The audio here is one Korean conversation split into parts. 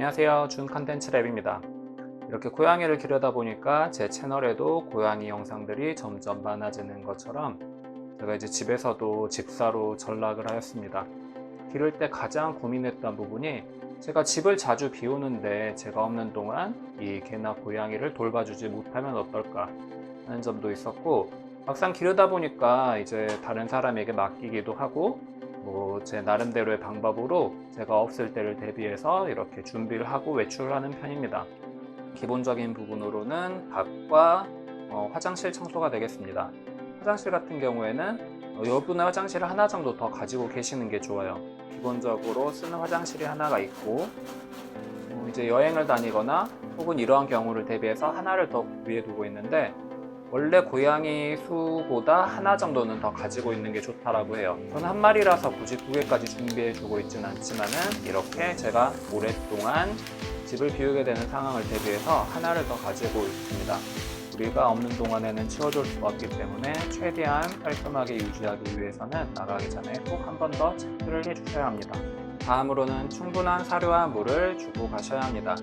안녕하세요, 준 컨텐츠랩입니다. 이렇게 고양이를 기르다 보니까 제 채널에도 고양이 영상들이 점점 많아지는 것처럼 제가 이제 집에서도 집사로 전락을 하였습니다. 기를 때 가장 고민했던 부분이 제가 집을 자주 비우는데 제가 없는 동안 이 개나 고양이를 돌봐주지 못하면 어떨까 하는 점도 있었고, 막상 기르다 보니까 이제 다른 사람에게 맡기기도 하고 제 나름대로의 방법으로 제가 없을 때를 대비해서 이렇게 준비를 하고 외출을 하는 편입니다. 기본적인 부분으로는 밥과 화장실 청소가 되겠습니다. 화장실 같은 경우에는 여분의 화장실을 하나 정도 더 가지고 계시는 게 좋아요. 기본적으로 쓰는 화장실이 하나가 있고, 이제 여행을 다니거나 혹은 이러한 경우를 대비해서 하나를 더 위에 두고 있는데, 원래 고양이 수보다 하나 정도는 더 가지고 있는 게 좋다라고 해요. 저는 한 마리라서 굳이 2개까지 준비해 주고 있지는 않지만은 이렇게 제가 오랫동안 집을 비우게 되는 상황을 대비해서 하나를 더 가지고 있습니다. 우리가 없는 동안에는 치워줄 수가 없기 때문에 최대한 깔끔하게 유지하기 위해서는 나가기 전에 꼭 한 번 더 체크를 해주셔야 합니다. 다음으로는 충분한 사료와 물을 주고 가셔야 합니다.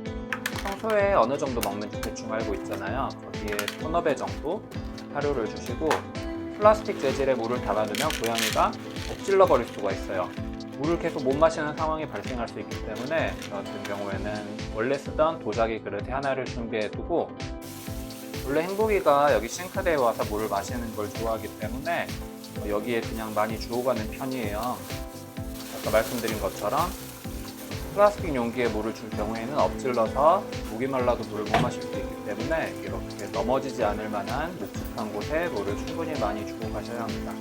평소에 어느 정도 먹는지 대충 알고 있잖아요. 거기에 1,500배 정도 사료를 주시고, 플라스틱 재질의 물을 담아두면 고양이가 엎질러 버릴 수가 있어요. 물을 계속 못 마시는 상황이 발생할 수 있기 때문에 저 같은 경우에는 원래 쓰던 도자기 그릇에 하나를 준비해 두고, 원래 행복이가 여기 싱크대에 와서 물을 마시는 걸 좋아하기 때문에 여기에 그냥 많이 주고 가는 편이에요. 아까 말씀드린 것처럼 플라스틱 용기에 물을 줄 경우에는 엎질러서 목이 말라도 물을 못 마실 수 있기 때문에 이렇게 넘어지지 않을 만한 묵직한 곳에 물을 충분히 많이 주고 가셔야 합니다.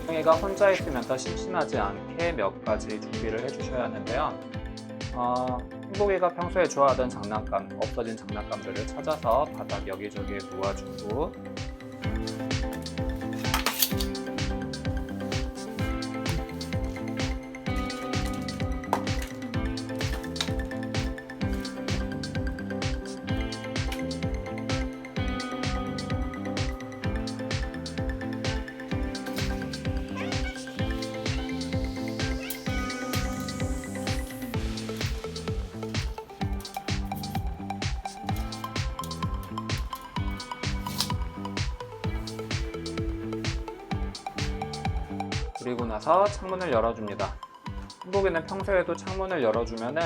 고양이가 혼자 있으면 더 심심하지 않게 몇 가지 준비를 해주셔야 하는데요. 행복이가 평소에 좋아하던 장난감, 없어진 장난감들을 찾아서 바닥 여기저기에 놓아주고, 그리고 나서 창문을 열어줍니다. 행복이는 평소에도 창문을 열어주면은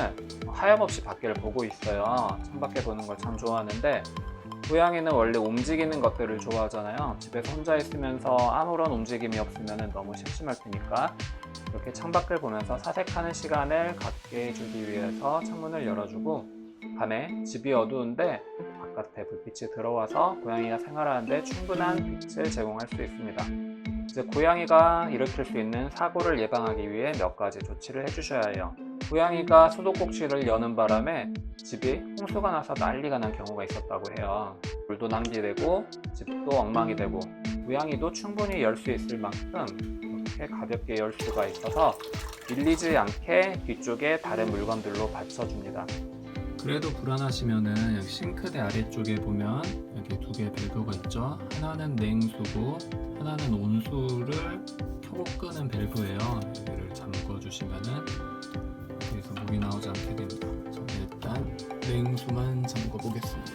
하염없이 밖을 보고 있어요. 창밖에 보는 걸 참 좋아하는데, 고양이는 원래 움직이는 것들을 좋아하잖아요. 집에서 혼자 있으면서 아무런 움직임이 없으면 너무 심심할 테니까 이렇게 창밖을 보면서 사색하는 시간을 갖게 해주기 위해서 창문을 열어주고, 밤에 집이 어두운데 바깥에 불빛이 들어와서 고양이가 생활하는데 충분한 빛을 제공할 수 있습니다. 이제 고양이가 일으킬 수 있는 사고를 예방하기 위해 몇 가지 조치를 해주셔야 해요. 고양이가 수도꼭지를 여는 바람에 집이 홍수가 나서 난리가 난 경우가 있었다고 해요. 물도 낭비되고 집도 엉망이 되고, 고양이도 충분히 열 수 있을 만큼 이렇게 가볍게 열 수가 있어서 밀리지 않게 뒤쪽에 다른 물건들로 받쳐줍니다. 그래도 불안하시면은 여기 싱크대 아래쪽에 보면 여기 2개의 밸브가 있죠. 하나는 냉수고 하나는 온수를 켜고 끄는 밸브예요. 여기를 잠궈 주시면은 여기서 물이 나오지 않게 됩니다. 저는 일단 냉수만 잠궈 보겠습니다.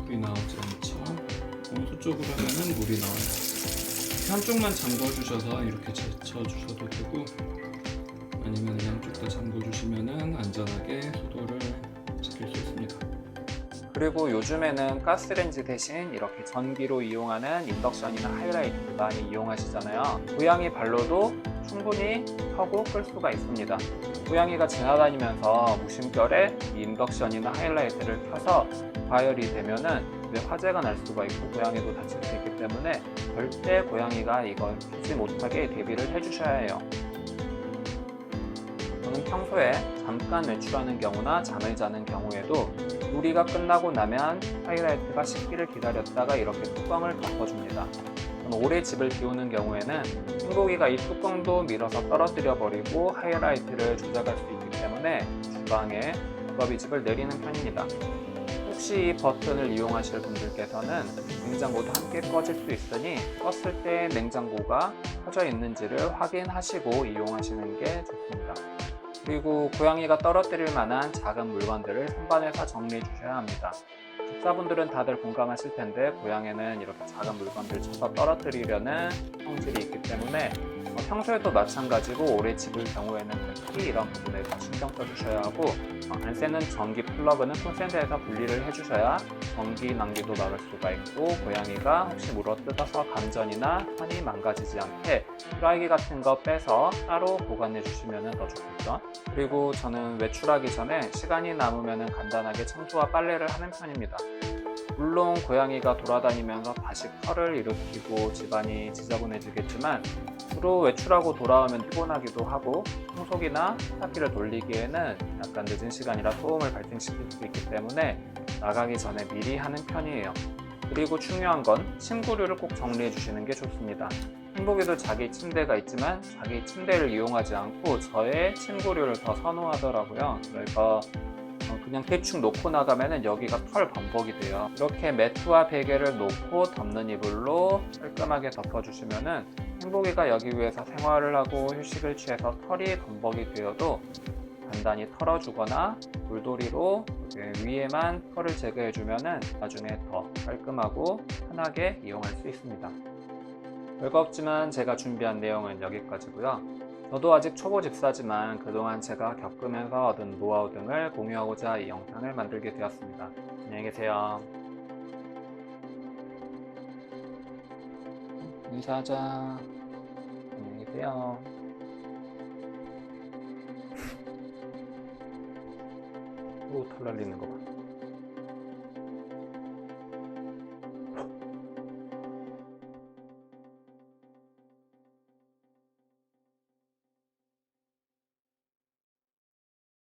물이 나오지 않죠. 온수 쪽으로 하면은 물이 나와요. 한쪽만 잠궈주셔서 이렇게 제쳐주셔도 되고, 아니면 양쪽 다 잠궈주시면 안전하게 소독을 지킬 수 있습니다. 그리고 요즘에는 가스레인지 대신 이렇게 전기로 이용하는 인덕션이나 하이라이트 많이 이용하시잖아요. 고양이 발로도 충분히 켜고 끌 수가 있습니다. 고양이가 지나다니면서 무심결에 이 인덕션이나 하이라이트를 켜서 과열이 되면은 화재가 날 수가 있고 고양이도 다칠 수 있기 때문에 절대 고양이가 이걸 켜지 못하게 대비를 해주셔야 해요. 저는 평소에 잠깐 외출하는 경우나 잠을 자는 경우에도 요리가 끝나고 나면 하이라이트가 식기를 기다렸다가 이렇게 뚜껑을 덮어줍니다. 저는 오래 집을 비우는 경우에는 행복이가 이 뚜껑도 밀어서 떨어뜨려 버리고 하이라이트를 조작할 수 있기 때문에 주방에 두꺼비 집을 내리는 편입니다. 혹시 이 버튼을 이용하실 분들께서는 냉장고도 함께 꺼질 수 있으니 껐을 때 냉장고가 켜져 있는지를 확인하시고 이용하시는 게 좋습니다. 그리고 고양이가 떨어뜨릴 만한 작은 물건들을 선반에서 정리해 주셔야 합니다. 집사분들은 다들 공감하실 텐데 고양이는 이렇게 작은 물건들 쳐서 떨어뜨리려는 성질이 있기 때문에 평소에도 마찬가지고 오래 집을 경우에는 특히 이런 부분에 더 신경 써주셔야 하고 안 새는 전기 플러그는 콘센트에서 분리를 해주셔야 전기 낭비도 막을 수가 있고 고양이가 혹시 물어뜯어서 감전이나 판이 망가지지 않게 드라이기 같은 거 빼서 따로 보관해 주시면 더 좋겠죠. 그리고 저는 외출하기 전에 시간이 남으면 간단하게 청소와 빨래를 하는 편입니다. 물론 고양이가 돌아다니면서 다시 털을 일으키고 집안이 지저분해지겠지만 주로 외출하고 돌아오면 피곤하기도 하고 청소기나 세탁기를 돌리기에는 약간 늦은 시간이라 소음을 발생시킬 수 있기 때문에 나가기 전에 미리 하는 편이에요. 그리고 중요한 건 침구류를 꼭 정리해 주시는 게 좋습니다. 행복이도 자기 침대가 있지만 자기 침대를 이용하지 않고 저의 침구류를 더 선호하더라고요. 그래서 그냥 대충 놓고 나가면 여기가 털 범벅이 돼요. 이렇게 매트와 베개를 놓고 덮는 이불로 깔끔하게 덮어주시면 행복이가 여기 위에서 생활을 하고 휴식을 취해서 털이 범벅이 되어도 간단히 털어주거나 물돌이로 위에만 털을 제거해주면 나중에 더 깔끔하고 편하게 이용할 수 있습니다. 별거 없지만 제가 준비한 내용은 여기까지고요. 저도 아직 초보 집사지만 그동안 제가 겪으면서 얻은 노하우 등을 공유하고자 이 영상을 만들게 되었습니다. 안녕히 계세요. 인사하자. 안녕히 계세요. 또 털 날리는 거 봐.